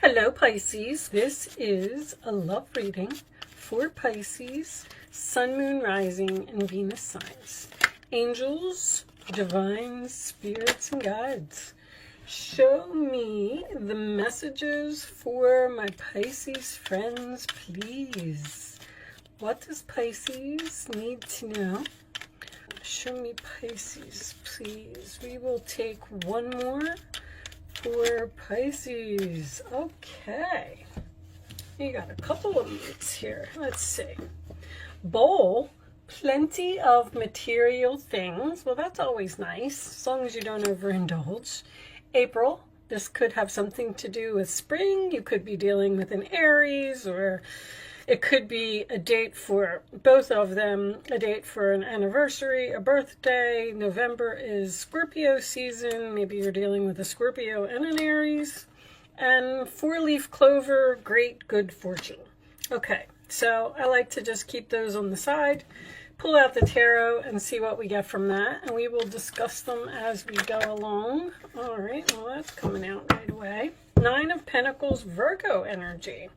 Hello Pisces, this is a love reading for Pisces, Sun, Moon, Rising, and Venus signs. Angels, divine spirits, and guides, show me the messages for my Pisces friends, please. What does Pisces need to know? Show me Pisces, please. We will take one more for Pisces. Okay, you got a couple of minutes here. Let's see. Bowl, plenty of material things. Well, that's always nice, as long as you don't overindulge. April, this could have something to do with spring. You could be dealing with an Aries, or it could be a date for both of them, a date for an anniversary, a birthday. November is Scorpio season. Maybe you're dealing with a Scorpio and an Aries. And four-leaf clover, great good fortune. Okay, so I like to just keep those on the side, pull out the tarot, and see what we get from that. And we will discuss them as we go along. All right, well, that's coming out right away. Nine of Pentacles, Virgo energy.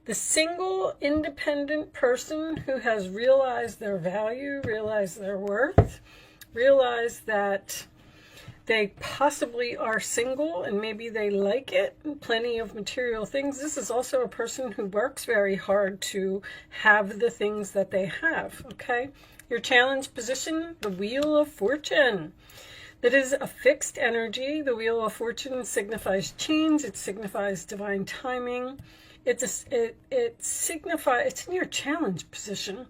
The single independent person who has realized their value, realized their worth, realized that they possibly are single and maybe they like it, plenty of material things. This is also a person who works very hard to have the things that they have, okay? Your challenge position, the Wheel of Fortune. That is a fixed energy. The Wheel of Fortune signifies change. It signifies divine timing. It signifies, it's in your challenge position.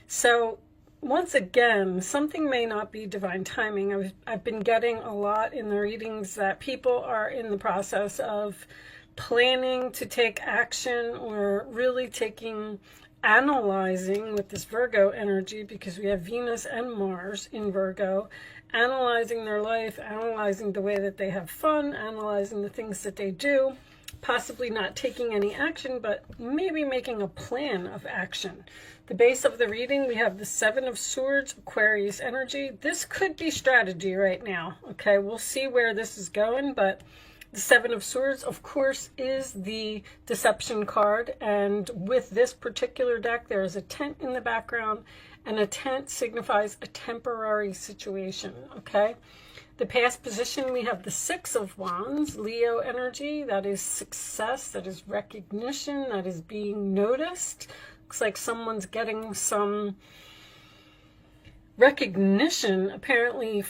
So once again, something may not be divine timing. I've been getting a lot in the readings that people are in the process of planning to take action, or really analyzing with this Virgo energy, because we have Venus and Mars in Virgo, analyzing their life, analyzing the way that they have fun, analyzing the things that they do. Possibly not taking any action, but maybe making a plan of action. The base of the reading, we have the Seven of Swords, Aquarius energy. This could be strategy right now. Okay, we'll see where this is going, but the Seven of Swords, of course, is the deception card. And with this particular deck, there is a tent in the background, and a tent signifies a temporary situation, okay? The past position, we have the Six of Wands, Leo energy. That is success, that is recognition, that is being noticed. Looks like someone's getting some recognition, apparently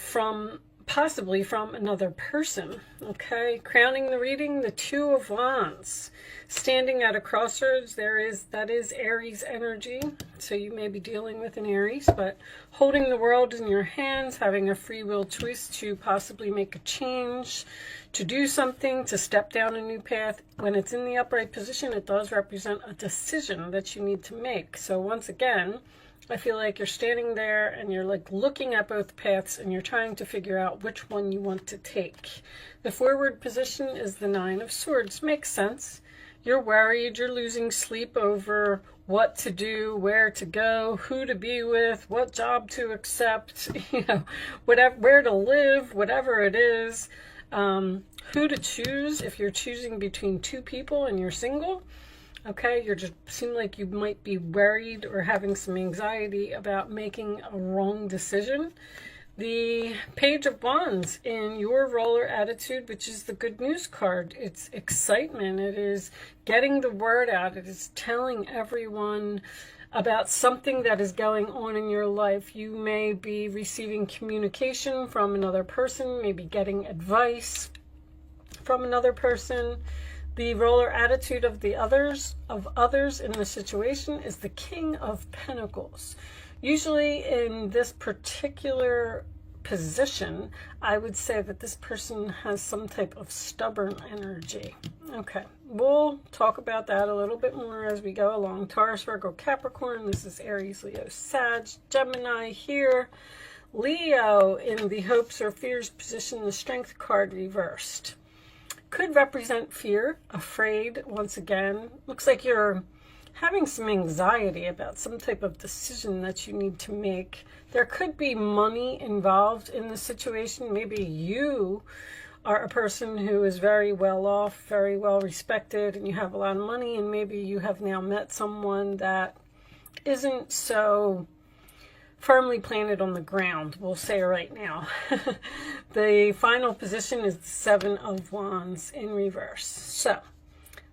possibly from another person, okay? Crowning the reading, the Two of Wands. Standing at a crossroads, that is Aries energy. So you may be dealing with an Aries, but holding the world in your hands, having a free will choice to possibly make a change, to do something, to step down a new path. When it's in the upright position, it does represent a decision that you need to make. So once again, I feel like you're standing there and you're like looking at both paths and you're trying to figure out which one you want to take. The forward position is the Nine of Swords. Makes sense. You're worried, you're losing sleep over what to do, where to go, who to be with, what job to accept, whatever, where to live, whatever it is, who to choose if you're choosing between two people and you're single. Okay, you just seem like you might be worried or having some anxiety about making a wrong decision. The Page of Wands in your roller attitude, which is the good news card. It's excitement. It is getting the word out. It is telling everyone about something that is going on in your life. You may be receiving communication from another person, maybe getting advice from another person. The roller attitude of others in the situation is the King of Pentacles. Usually in this particular position, I would say that this person has some type of stubborn energy. Okay, we'll talk about that a little bit more as we go along. Taurus, Virgo, Capricorn. This is Aries, Leo, Sag, Gemini here. Leo in the hopes or fears position, the Strength card reversed. Could represent fear, afraid. Once again, looks like you're having some anxiety about some type of decision that you need to make. There could be money involved in the situation. Maybe you are a person who is very well off, very well respected, and you have a lot of money, and maybe you have now met someone that isn't so firmly planted on the ground, we'll say right now. The final position is the Seven of Wands in reverse. So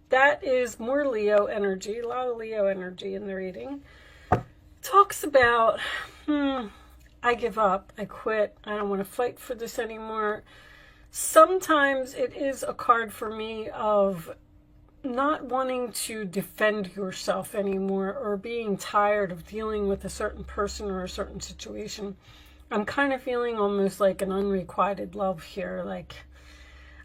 that is more Leo energy, a lot of Leo energy in the reading. Talks about, I give up, I quit, I don't want to fight for this anymore. Sometimes it is a card for me of not wanting to defend yourself anymore, or being tired of dealing with a certain person or a certain situation. I'm kind of feeling almost like an unrequited love here. Like,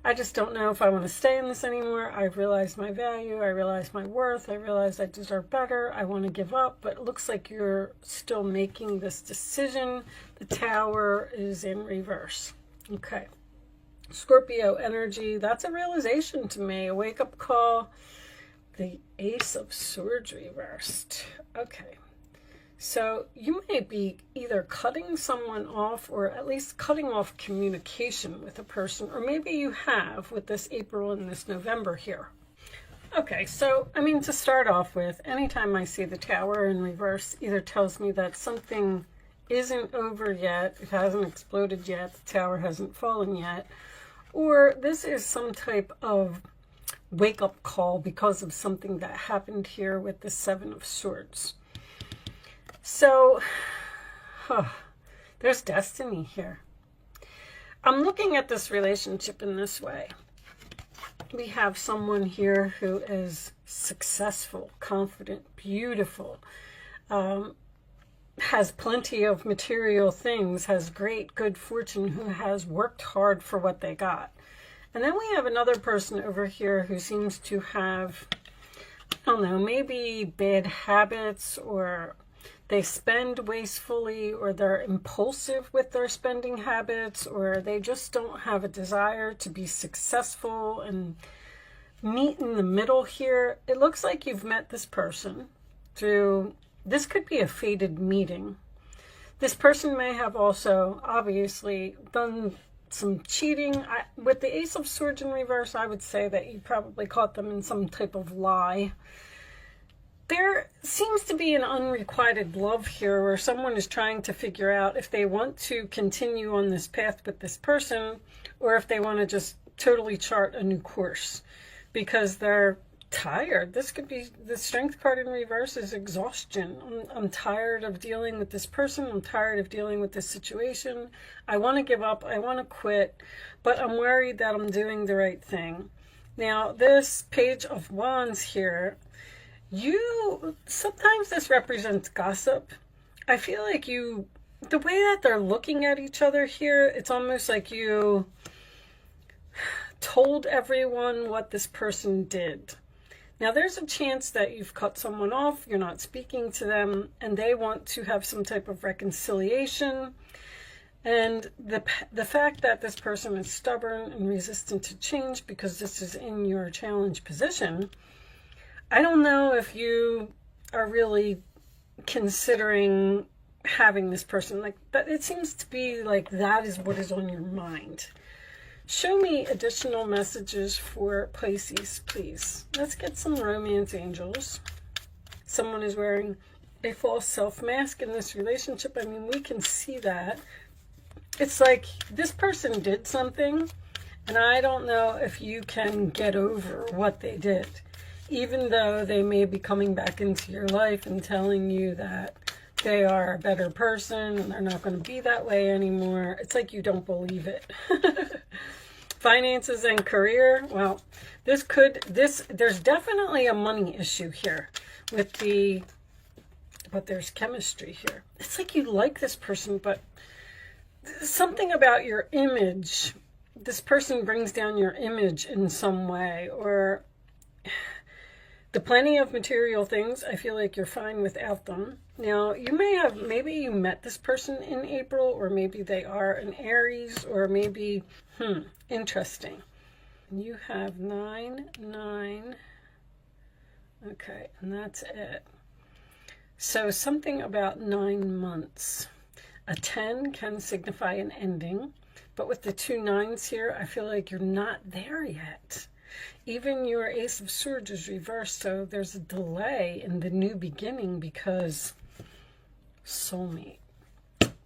I just don't know if I want to stay in this anymore. I've realized my value. I realize my worth. I realize I deserve better. I want to give up, but it looks like you're still making this decision. The Tower is in reverse. Okay. Scorpio energy, that's a realization to me, a wake-up call. The Ace of Swords reversed. Okay, so you may be either cutting someone off, or at least cutting off communication with a person, or maybe you have with this April and this November here. Okay, so I mean, to start off with, anytime I see the Tower in reverse, either tells me that something isn't over yet, it hasn't exploded yet, the Tower hasn't fallen yet, or this is some type of wake-up call because of something that happened here with the Seven of Swords. So, there's destiny here. I'm looking at this relationship in this way. We have someone here who is successful, confident, beautiful, has plenty of material things, has great good fortune, who has worked hard for what they got. And then we have another person over here who seems to have, I don't know, maybe bad habits, or they spend wastefully, or they're impulsive with their spending habits, or they just don't have a desire to be successful and meet in the middle here. It looks like you've met this person through, this could be a fated meeting. This person may have also obviously done some cheating. With the Ace of Swords in reverse, I would say that you probably caught them in some type of lie. There seems to be an unrequited love here, where someone is trying to figure out if they want to continue on this path with this person, or if they want to just totally chart a new course, because they're tired. This could be, the Strength card in reverse is exhaustion. I'm tired of dealing with this person. I'm tired of dealing with this situation. I want to give up. I want to quit, but I'm worried that I'm doing the right thing. Now, this Page of Wands here, sometimes this represents gossip. I feel like the way that they're looking at each other here, it's almost like you told everyone what this person did. Now, there's a chance that you've cut someone off, you're not speaking to them, and they want to have some type of reconciliation. And the fact that this person is stubborn and resistant to change, because this is in your challenge position, I don't know if you are really considering having this person. Like, but it seems to be like that is what is on your mind. Show me additional messages for Pisces, please. Let's get some romance angels. Someone is wearing a false self mask in this relationship. I mean, we can see that. It's like this person did something, and I don't know if you can get over what they did, even though they may be coming back into your life and telling you that they are a better person and they're not going to be that way anymore. It's like you don't believe it. Finances and career. Well, there's definitely a money issue here with but there's chemistry here. It's like you like this person, but something about your image, this person brings down your image in some way, or the plenty of material things, I feel like you're fine without them. Now, you may have, maybe you met this person in April, or maybe they are an Aries, or maybe, interesting. You have 9, 9. Okay, and that's it. So something about 9 months. A 10 can signify an ending, But with the 2 9s here, I feel like you're not there yet. Even your Ace of Swords is reversed, so there's a delay in the new beginning because soulmate.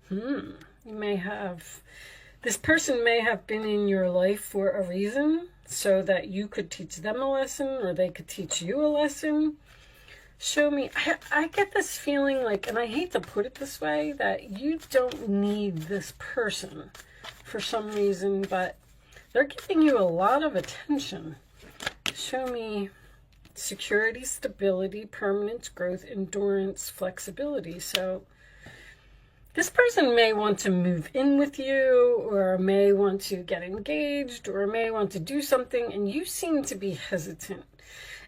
You may have, this person may have been in your life for a reason, so that you could teach them a lesson or they could teach you a lesson. Show me, I get this feeling like, and I hate to put it this way, that you don't need this person for some reason, but they're giving you a lot of attention. Show me security, stability, permanence, growth, endurance, flexibility. So this person may want to move in with you, or may want to get engaged, or may want to do something, and you seem to be hesitant.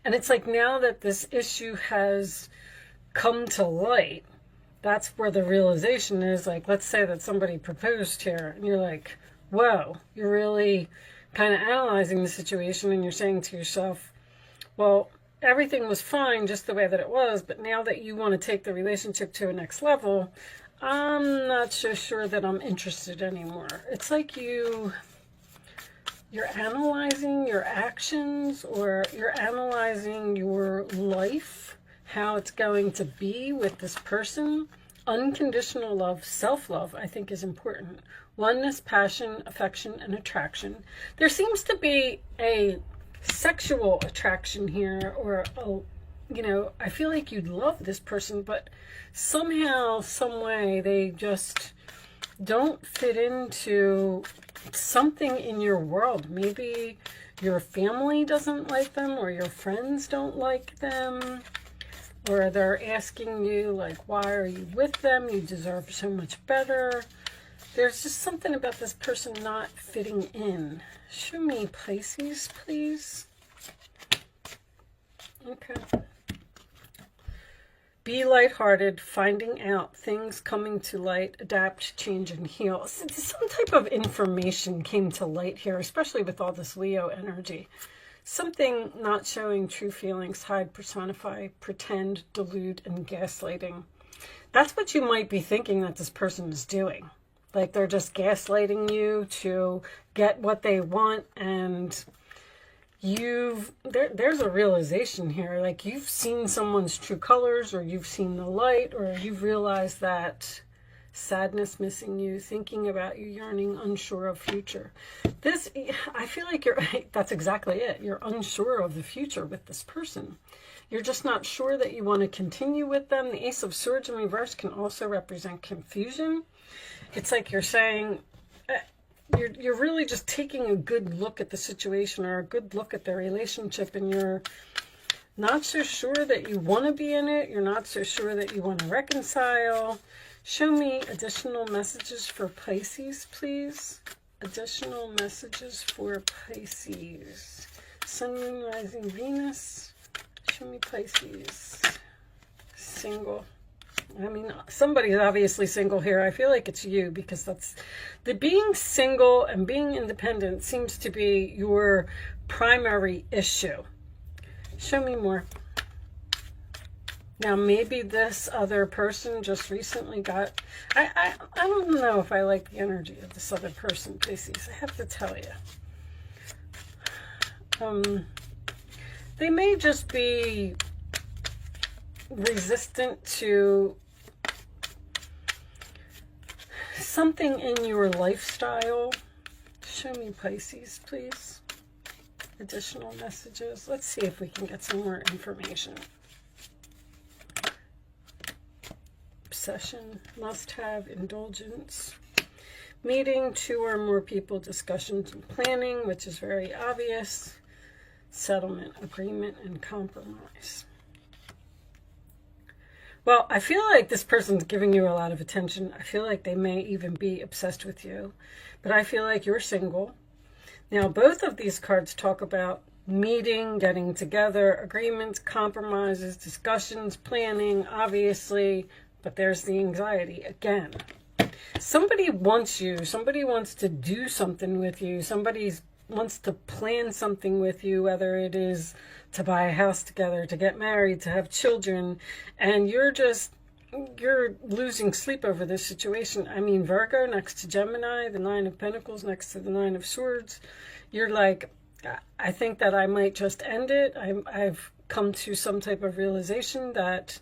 And it's like, now that this issue has come to light, that's where the realization is. Like, let's say that somebody proposed here, and you're like, whoa, you're really kind of analyzing the situation, and you're saying to yourself, well, everything was fine just the way that it was, but now that you want to take the relationship to a next level, I'm not so sure that I'm interested anymore. It's like you're analyzing your actions, or you're analyzing your life, how it's going to be with this person. Unconditional love, self-love, I think is important. Oneness, passion, affection, and attraction. There seems to be a sexual attraction here, or you know, I feel like you'd love this person, but somehow, some way, they just don't fit into something in your world. Maybe your family doesn't like them, or your friends don't like them, or they're asking you, like, why are you with them? You deserve so much better. There's just something about this person not fitting in. Show me Pisces, please. Okay. Be lighthearted, finding out, things coming to light, adapt, change, and heal. Some type of information came to light here, especially with all this Leo energy. Something not showing true feelings, hide, personify, pretend, delude, and gaslighting. That's what you might be thinking that this person is doing. Like, they're just gaslighting you to get what they want, and there's a realization here. Like, you've seen someone's true colors, or you've seen the light, or you've realized that sadness missing you, thinking about you, yearning, unsure of future. This, I feel like that's exactly it. You're unsure of the future with this person. You're just not sure that you want to continue with them. The Ace of Swords in reverse can also represent confusion. It's like you're saying, you're really just taking a good look at the situation, or a good look at the relationship, and you're not so sure that you want to be in it. You're not so sure that you want to reconcile. Show me additional messages for Pisces, please. Additional messages for Pisces. Sun, Moon, Rising, Venus. Show me Pisces. Single. I mean, somebody's obviously single here. I feel like it's you, because that's the being single and being independent seems to be your primary issue. Show me more. Now, maybe this other person just recently got, I don't know if I like the energy of this other person, Pisces. I have to tell you. They may just be resistant to something in your lifestyle. Show me Pisces, please. Additional messages. Let's see if we can get some more information. Obsession, must-have, indulgence. Meeting 2 or more people, discussions and planning, which is very obvious. Settlement, agreement, and compromise. Well, I feel like this person's giving you a lot of attention. I feel like they may even be obsessed with you. But I feel like you're single. Now, both of these cards talk about meeting, getting together, agreements, compromises, discussions, planning, obviously. But there's the anxiety again. Somebody wants you. Somebody wants to do something with you. Somebody wants to plan something with you, whether it is to buy a house together, to get married, to have children, and you're just, you're losing sleep over this situation. I mean, Virgo next to Gemini, the Nine of Pentacles next to the Nine of Swords. You're like, I think that I might just end it. I've come to some type of realization that,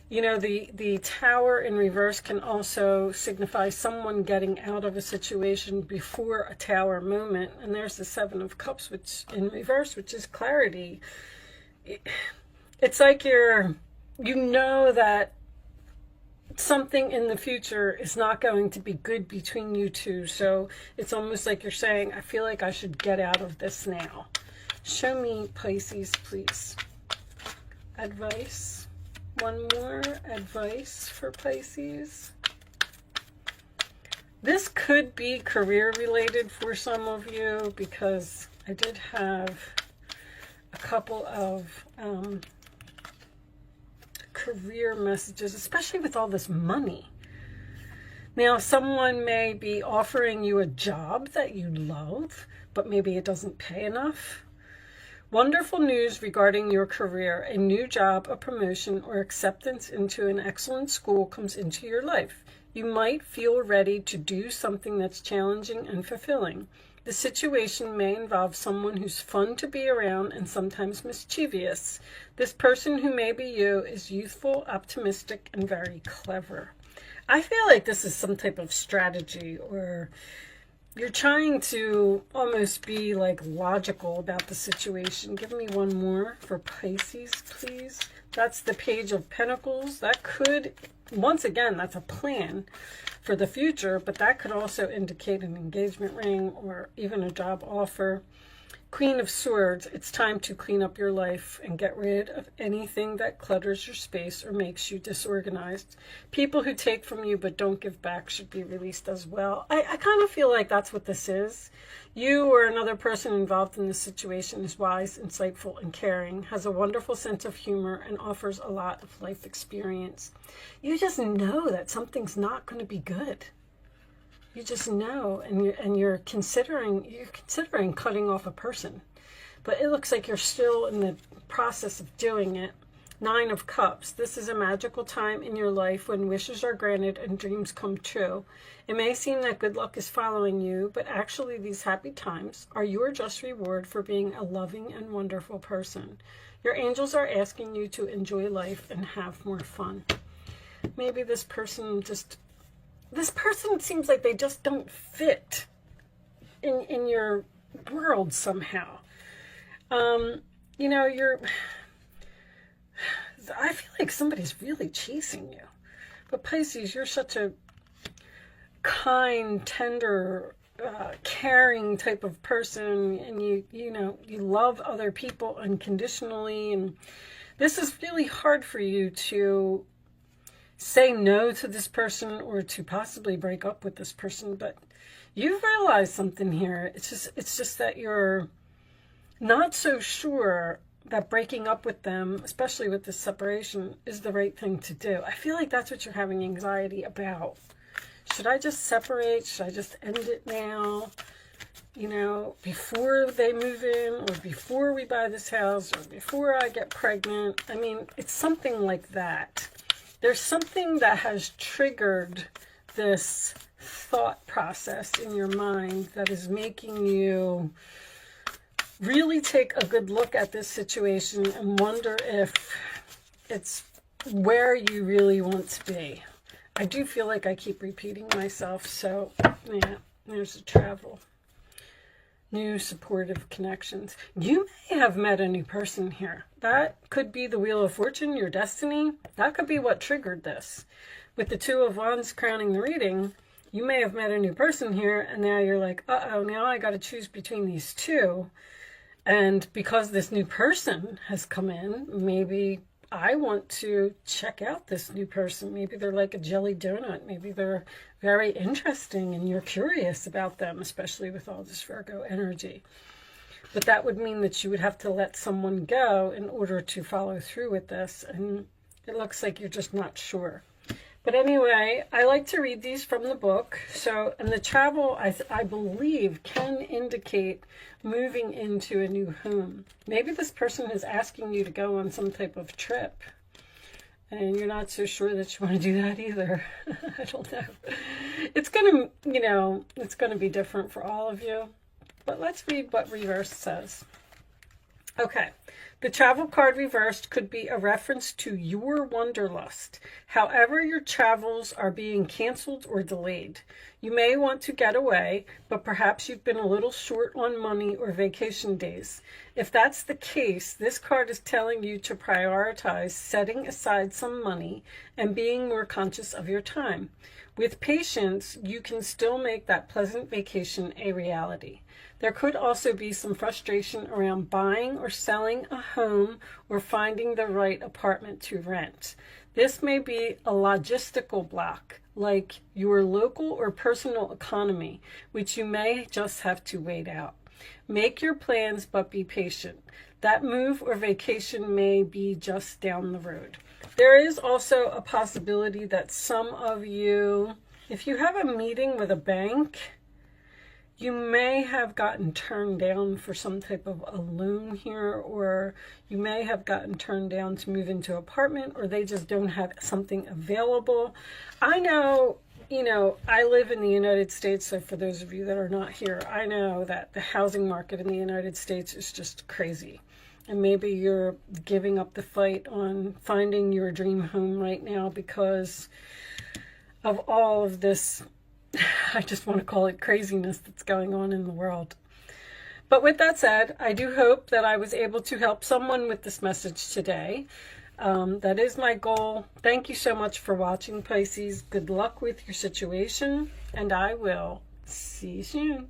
you know, the Tower in reverse can also signify someone getting out of a situation before a Tower moment. And there's the Seven of Cups, which in reverse, which is clarity. It's like you know that something in the future is not going to be good between you two. So it's almost like you're saying, I feel like I should get out of this now. Show me, Pisces, please. Advice. One more advice for Pisces. This could be career related for some of you, because I did have a couple of career messages, especially with all this money. Now, someone may be offering you a job that you love, but maybe it doesn't pay enough. Wonderful news regarding your career. A new job, a promotion, or acceptance into an excellent school comes into your life. You might feel ready to do something that's challenging and fulfilling. The situation may involve someone who's fun to be around and sometimes mischievous. This person, who may be you, is youthful, optimistic, and very clever. I feel like this is some type of strategy, or you're trying to almost be like logical about the situation. Give me one more for Pisces, please. That's the Page of Pentacles. That could, once again, that's a plan for the future, but that could also indicate an engagement ring or even a job offer. Queen of Swords, it's time to clean up your life and get rid of anything that clutters your space or makes you disorganized. People who take from you but don't give back should be released as well. I kind of feel like that's what this is. You or another person involved in this situation is wise, insightful, and caring, has a wonderful sense of humor, and offers a lot of life experience. You just know that something's not going to be good. You just know, and you're considering cutting off a person, but it looks like you're still in the process of doing it. Nine of Cups. This is a magical time in your life when wishes are granted and dreams come true. It may seem that good luck is following you, but actually these happy times are your just reward for being a loving and wonderful person. Your angels are asking you to enjoy life and have more fun. Maybe this person seems like they just don't fit in your world somehow. You know, I feel like somebody's really chasing you. But Pisces, you're such a kind, tender, caring type of person, and you love other people unconditionally, and this is really hard for you to say no to this person or to possibly break up with this person, but you've realized something here. It's just that you're not so sure that breaking up with them, especially with this separation, is the right thing to do. I feel like that's what you're having anxiety about. Should I just separate? Should I just end it now? You know, before they move in, or before we buy this house, or before I get pregnant? I mean, it's something like that. There's something that has triggered this thought process in your mind that is making you really take a good look at this situation and wonder if it's where you really want to be. I do feel like I keep repeating myself, so yeah, there's a travel. New supportive connections. You may have met a new person here. That could be the Wheel of Fortune, your destiny. That could be what triggered this. With the Two of Wands crowning the reading, you may have met a new person here, and now you're like, uh-oh, now I got to choose between these two. And because this new person has come in, maybe I want to check out this new person. Maybe they're like a jelly donut. Maybe they're very interesting and you're curious about them, especially with all this Virgo energy. But that would mean that you would have to let someone go in order to follow through with this. And it looks like you're just not sure. But anyway, I like to read these from the book. So, and the travel, I believe, can indicate moving into a new home. Maybe this person is asking you to go on some type of trip. and you're not so sure that you want to do that either. I don't know. It's going to, it's going to be different for all of you. But let's read what reverse says. Okay. The travel card reversed could be a reference to your wanderlust. However, your travels are being canceled or delayed. You may want to get away, but perhaps you've been a little short on money or vacation days. If that's the case, this card is telling you to prioritize setting aside some money and being more conscious of your time. With patience, you can still make that pleasant vacation a reality. There could also be some frustration around buying or selling a home or finding the right apartment to rent. This may be a logistical block, like your local or personal economy, which you may just have to wait out. Make your plans, but be patient. That move or vacation may be just down the road. There is also a possibility that some of you, if you have a meeting with a bank, you may have gotten turned down for some type of a loan here, or you may have gotten turned down to move into an apartment, or they just don't have something available. I know, I live in the United States, so for those of you that are not here, I know that the housing market in the United States is just crazy. And maybe you're giving up the fight on finding your dream home right now because of all of this, I just want to call it craziness that's going on in the world. But with that said, I do hope that I was able to help someone with this message today. That is my goal. Thank you so much for watching, Pisces. Good luck with your situation, and I will see you soon.